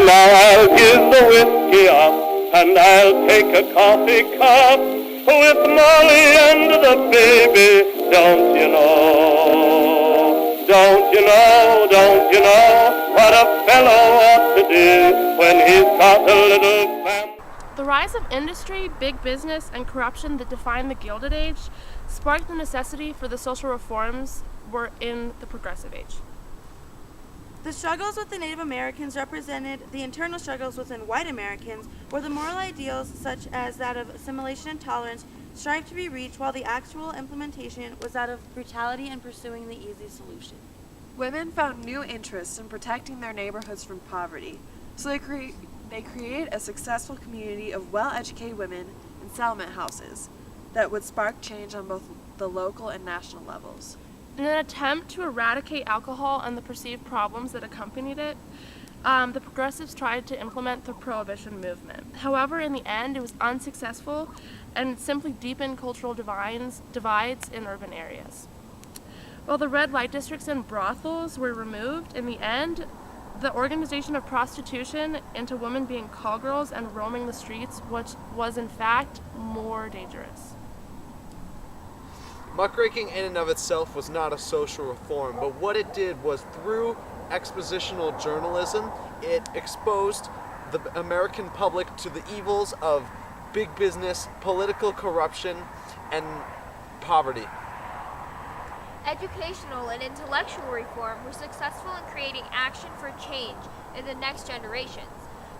And now I'll give the whiskey up, and I'll take a coffee cup with Molly and the baby. Don't you know? Don't you know? Don't you know what a fellow ought to do when he's got a little family? The rise of industry, big business, and corruption that defined the Gilded Age sparked the necessity for the social reforms were in the Progressive Age. The struggles with the Native Americans represented the internal struggles within white Americans, where the moral ideals, such as that of assimilation and tolerance, strived to be reached, while the actual implementation was that of brutality and pursuing the easy solution. Women found new interests in protecting their neighborhoods from poverty, so they create a successful community of well-educated women in settlement houses that would spark change on both the local and national levels. In an attempt to eradicate alcohol and the perceived problems that accompanied it, the progressives tried to implement the prohibition movement. However, in the end, it was unsuccessful and simply deepened cultural divides in urban areas. While the red light districts and brothels were removed, in the end, the organization of prostitution into women being call girls and roaming the streets, which was in fact more dangerous. Muckraking in and of itself was not a social reform, but what it did was through expositional journalism, it exposed the American public to the evils of big business, political corruption, and poverty. Educational and intellectual reform were successful in creating action for change in the next generations.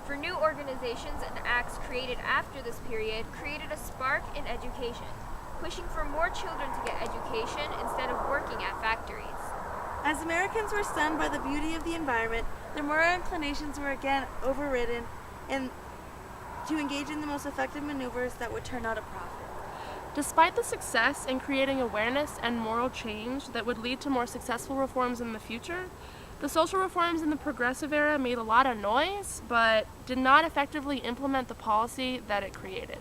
For new organizations and acts created after this period created a spark in education, pushing for more children to get education instead of working at factories. As Americans were stunned by the beauty of the environment, their moral inclinations were again overridden and to engage in the most effective maneuvers that would turn out a profit. Despite the success in creating awareness and moral change that would lead to more successful reforms in the future, the social reforms in the progressive era made a lot of noise, but did not effectively implement the policy that it created.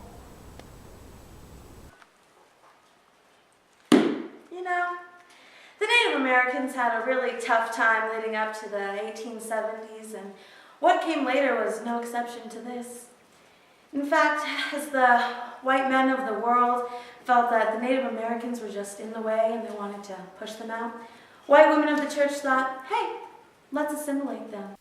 You know, the Native Americans had a really tough time leading up to the 1870s, and what came later was no exception to this. In fact, as the white men of the world felt that the Native Americans were just in the way and they wanted to push them out, white women of the church thought, hey, let's assimilate them.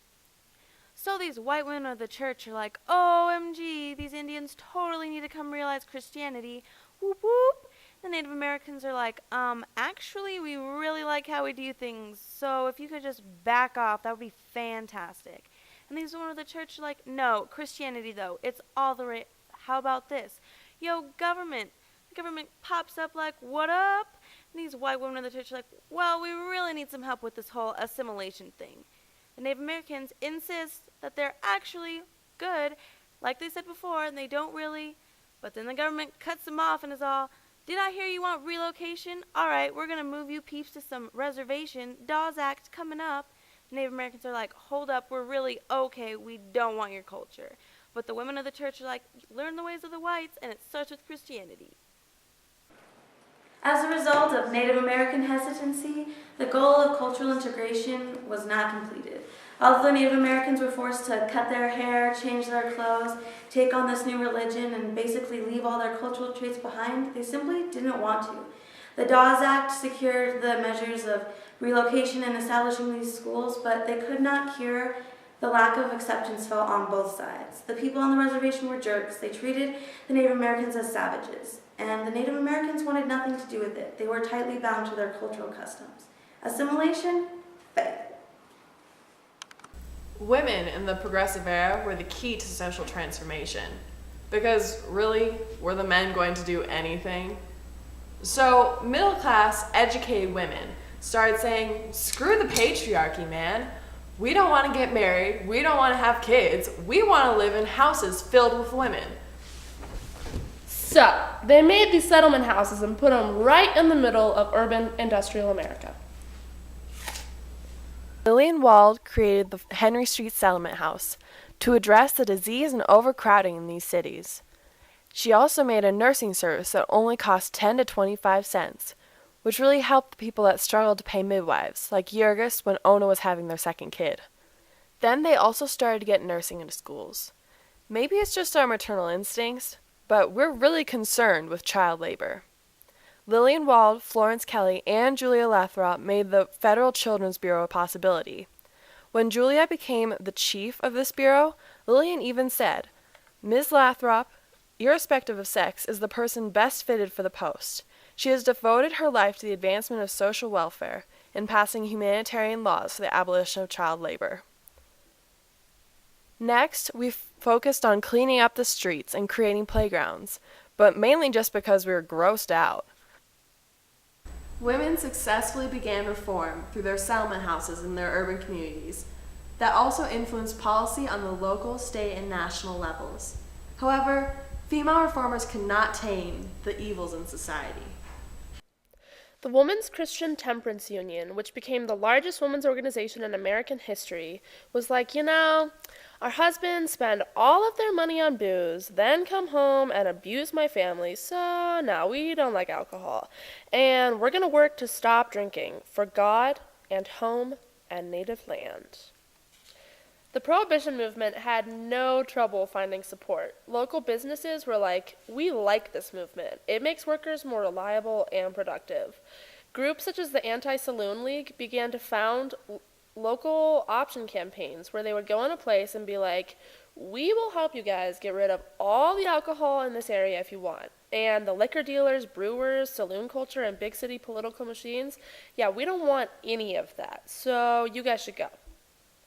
So these white women of the church are like, OMG, these Indians totally need to come realize Christianity, whoop whoop. The Native Americans are like, actually, we really like how we do things, so if you could just back off, that would be fantastic. And these women of the church are like, no, Christianity, though, it's all the right. How about this? Yo, government. The government pops up like, what up? And these white women of the church are like, well, we really need some help with this whole assimilation thing. The Native Americans insist that they're actually good, like they said before, and they don't really. But then the government cuts them off and is all, did I hear you want relocation? All right, we're going to move you peeps to some reservation. Dawes Act coming up. The Native Americans are like, hold up, we're really okay. We don't want your culture. But the women of the church are like, learn the ways of the whites, and it starts with Christianity. As a result of Native American hesitancy, the goal of cultural integration was not completed. Although Native Americans were forced to cut their hair, change their clothes, take on this new religion, and basically leave all their cultural traits behind, they simply didn't want to. The Dawes Act secured the measures of relocation and establishing these schools, but they could not cure the lack of acceptance felt on both sides. The people on the reservation were jerks. They treated the Native Americans as savages, and the Native Americans wanted nothing to do with it. They were tightly bound to their cultural customs. Assimilation failed. Women in the progressive era were the key to social transformation, because really, were the men going to do anything? So middle-class, educated women started saying, screw the patriarchy, man. We don't want to get married. We don't want to have kids. We want to live in houses filled with women. So, they made these settlement houses and put them right in the middle of urban industrial America. Lillian Wald created the Henry Street Settlement House to address the disease and overcrowding in these cities. She also made a nursing service that only cost 10 to 25 cents, which really helped the people that struggled to pay midwives, like Jurgis when Ona was having their second kid. Then they also started to get nursing into schools. Maybe it's just our maternal instincts, but we're really concerned with child labor. Lillian Wald, Florence Kelley, and Julia Lathrop made the Federal Children's Bureau a possibility. When Julia became the chief of this bureau, Lillian even said, "Ms. Lathrop, irrespective of sex, is the person best fitted for the post. She has devoted her life to the advancement of social welfare in passing humanitarian laws for the abolition of child labor." Next, we focused on cleaning up the streets and creating playgrounds, but mainly just because we were grossed out. Women successfully began reform through their settlement houses in their urban communities. That also influenced policy on the local, state, and national levels. However, female reformers could not tame the evils in society. The Women's Christian Temperance Union, which became the largest women's organization in American history, was like, our husbands spend all of their money on booze, then come home and abuse my family, so no, we don't like alcohol. And we're going to work to stop drinking for God and home and native land. The Prohibition movement had no trouble finding support. Local businesses were like, we like this movement. It makes workers more reliable and productive. Groups such as the Anti-Saloon League began to found local option campaigns where they would go in a place and be like, we will help you guys get rid of all the alcohol in this area if you want. And the liquor dealers, brewers, saloon culture, and big city political machines, we don't want any of that. So you guys should go.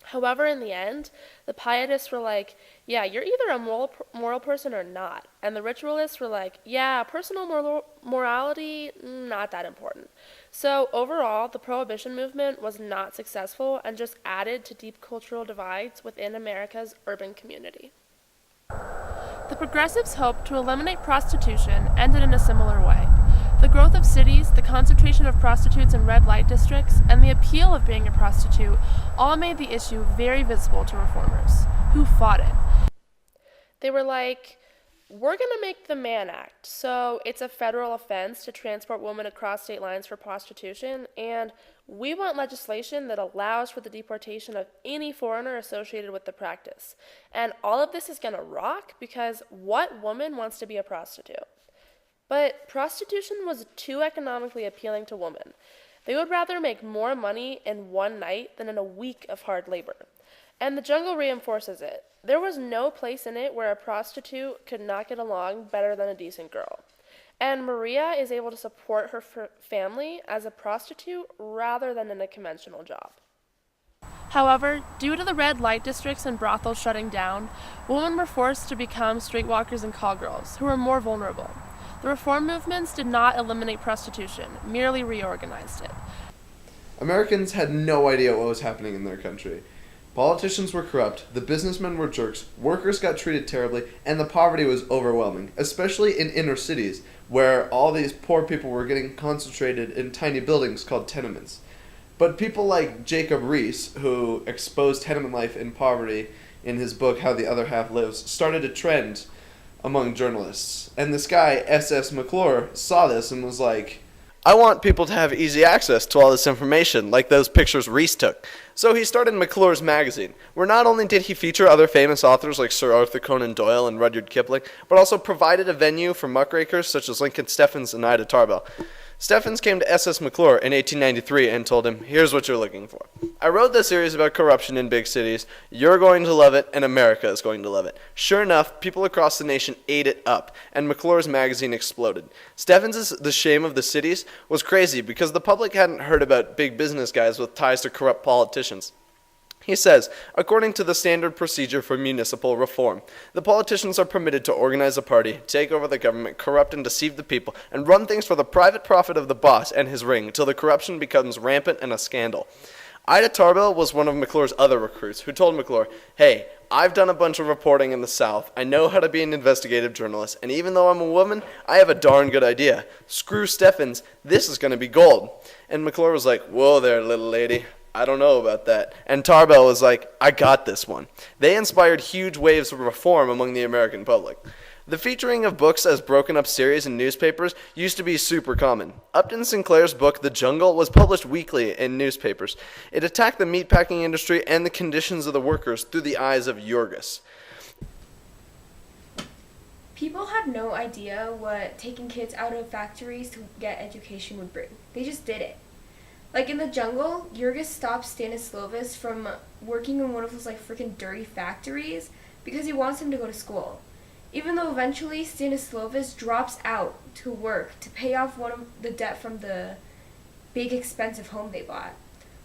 However, in the end, the pietists were like, you're either a moral person or not. And the ritualists were like, personal morality, not that important. So overall, the Prohibition movement was not successful and just added to deep cultural divides within America's urban community. The progressives hoped to eliminate prostitution ended in a similar way. The growth of cities, the concentration of prostitutes in red light districts, and the appeal of being a prostitute all made the issue very visible to reformers, who fought it. They were like, we're going to make the Mann Act, so it's a federal offense to transport women across state lines for prostitution, and we want legislation that allows for the deportation of any foreigner associated with the practice. And all of this is going to rock because what woman wants to be a prostitute? But prostitution was too economically appealing to women. They would rather make more money in one night than in a week of hard labor. And the jungle reinforces it. There was no place in it where a prostitute could not get along better than a decent girl. And Maria is able to support her family as a prostitute rather than in a conventional job. However, due to the red light districts and brothels shutting down, women were forced to become streetwalkers and call girls, who were more vulnerable. The reform movements did not eliminate prostitution, merely reorganized it. Americans had no idea what was happening in their country. Politicians were corrupt, the businessmen were jerks, workers got treated terribly, and the poverty was overwhelming, especially in inner cities, where all these poor people were getting concentrated in tiny buildings called tenements. But people like Jacob Riis, who exposed tenement life in poverty in his book How the Other Half Lives, started a trend among journalists. And this guy, S.S. McClure, saw this and was like, I want people to have easy access to all this information, like those pictures Riis took. So he started McClure's magazine, where not only did he feature other famous authors like Sir Arthur Conan Doyle and Rudyard Kipling, but also provided a venue for muckrakers such as Lincoln Steffens and Ida Tarbell. Steffens came to S.S. McClure in 1893 and told him, here's what you're looking for. I wrote this series about corruption in big cities. You're going to love it, and America is going to love it. Sure enough, people across the nation ate it up, and McClure's magazine exploded. Steffens' The Shame of the Cities was crazy because the public hadn't heard about big business guys with ties to corrupt politicians. He says, according to the standard procedure for municipal reform, the politicians are permitted to organize a party, take over the government, corrupt and deceive the people, and run things for the private profit of the boss and his ring till the corruption becomes rampant and a scandal. Ida Tarbell was one of McClure's other recruits who told McClure, hey, I've done a bunch of reporting in the South, I know how to be an investigative journalist, and even though I'm a woman, I have a darn good idea. Screw Steffens, this is going to be gold. And McClure was like, whoa there, little lady. I don't know about that. And Tarbell was like, I got this one. They inspired huge waves of reform among the American public. The featuring of books as broken up series in newspapers used to be super common. Upton Sinclair's book, The Jungle, was published weekly in newspapers. It attacked the meatpacking industry and the conditions of the workers through the eyes of Yorgos. People had no idea what taking kids out of factories to get education would bring. They just did it. Like in The Jungle, Yorgos stops Stanislavus from working in one of those freaking dirty factories because he wants him to go to school. Even though eventually Stanislavus drops out to work to pay off one of the debt from the big expensive home they bought.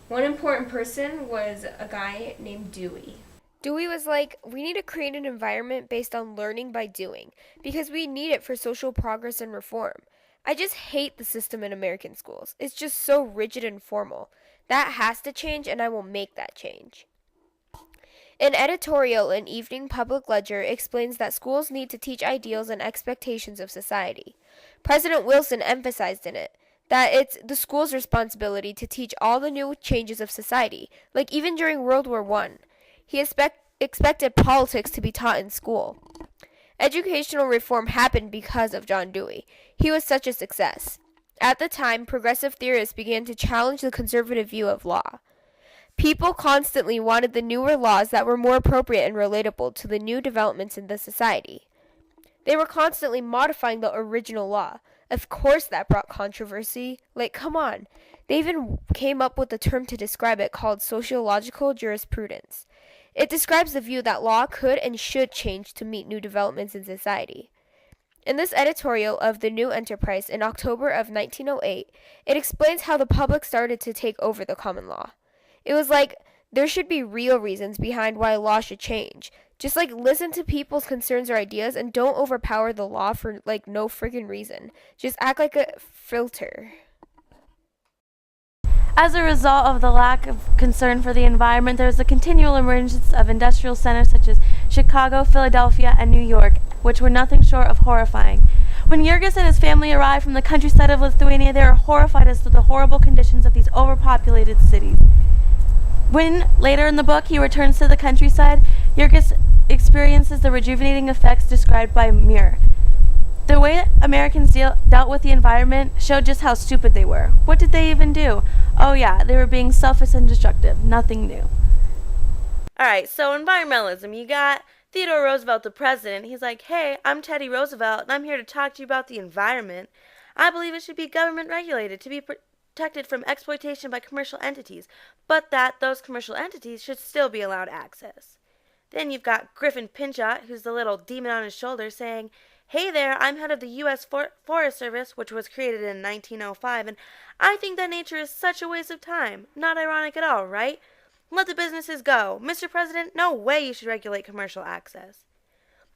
One important person was a guy named Dewey. Dewey was like, we need to create an environment based on learning by doing, because we need it for social progress and reform. I just hate the system in American schools. It's just so rigid and formal. That has to change, and I will make that change. An editorial in Evening Public Ledger explains that schools need to teach ideals and expectations of society. President Wilson emphasized in it that it's the school's responsibility to teach all the new changes of society, like even during World War I. He expected politics to be taught in school. Educational reform happened because of John Dewey. He was such a success. At the time, progressive theorists began to challenge the conservative view of law. People constantly wanted the newer laws that were more appropriate and relatable to the new developments in the society. They were constantly modifying the original law. Of course that brought controversy. Come on. They even came up with a term to describe it called sociological jurisprudence. It describes the view that law could and should change to meet new developments in society. In this editorial of The New Enterprise in October of 1908, it explains how the public started to take over the common law. It was like, there should be real reasons behind why a law should change. Just listen to people's concerns or ideas and don't overpower the law for no friggin' reason. Just act like a filter. As a result of the lack of concern for the environment, there was a continual emergence of industrial centers such as Chicago, Philadelphia, and New York, which were nothing short of horrifying. When Yorgos and his family arrived from the countryside of Lithuania, they were horrified as to the horrible conditions of these overpopulated cities. When, later in the book, he returns to the countryside, Yorgos experiences the rejuvenating effects described by Muir. The way Americans dealt with the environment showed just how stupid they were. What did they even do? Oh yeah, they were being selfish and destructive. Nothing new. Alright, so environmentalism. You got Theodore Roosevelt, the president. He's like, hey, I'm Teddy Roosevelt, and I'm here to talk to you about the environment. I believe it should be government regulated to be protected from exploitation by commercial entities, but that those commercial entities should still be allowed access. Then you've got Griffin Pinchot, who's the little demon on his shoulder, saying, hey there, I'm head of the U.S. Forest Service, which was created in 1905, and I think that nature is such a waste of time. Not ironic at all, right? Let the businesses go. Mr. President, no way you should regulate commercial access.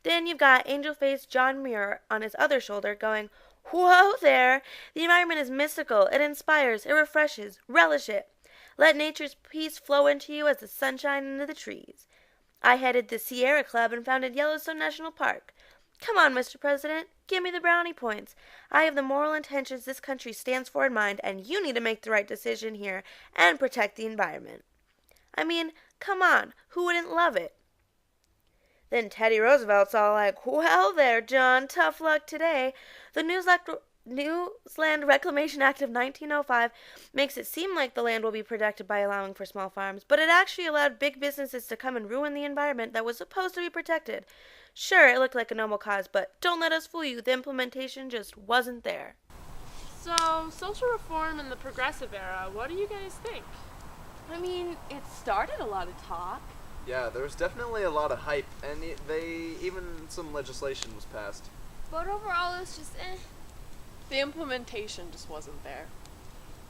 Then you've got angel-faced John Muir on his other shoulder going, whoa there, the environment is mystical, it inspires, it refreshes, relish it. Let nature's peace flow into you as the sunshine into the trees. I headed the Sierra Club and founded Yellowstone National Park. Come on, Mr. President, give me the brownie points. I have the moral intentions this country stands for in mind, and you need to make the right decision here and protect the environment. I mean, come on, who wouldn't love it? Then Teddy Roosevelt's all like, well there, John, tough luck today. The Newsland Reclamation Act of 1905 makes it seem like the land will be protected by allowing for small farms, but it actually allowed big businesses to come and ruin the environment that was supposed to be protected. Sure, it looked like a noble cause, but don't let us fool you, the implementation just wasn't there. So, social reform in the progressive era, what do you guys think? I mean, it started a lot of talk. Yeah, there was definitely a lot of hype, and even some legislation was passed. But overall, it was just The implementation just wasn't there.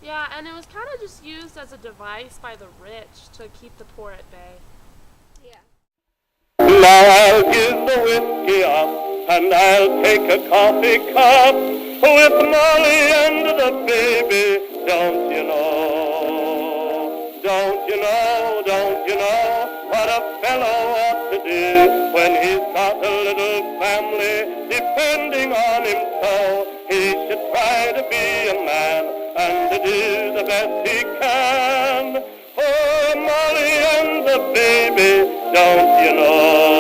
Yeah, and it was kind of just used as a device by the rich to keep the poor at bay. Yeah. Now I'll give the whiskey up, and I'll take a coffee cup with Molly and the baby, don't you know? Don't you know, don't you know what a fellow ought to do when he's got a little family depending on him so? He should try to be a man and to do the best he can for Molly and the baby, don't you know?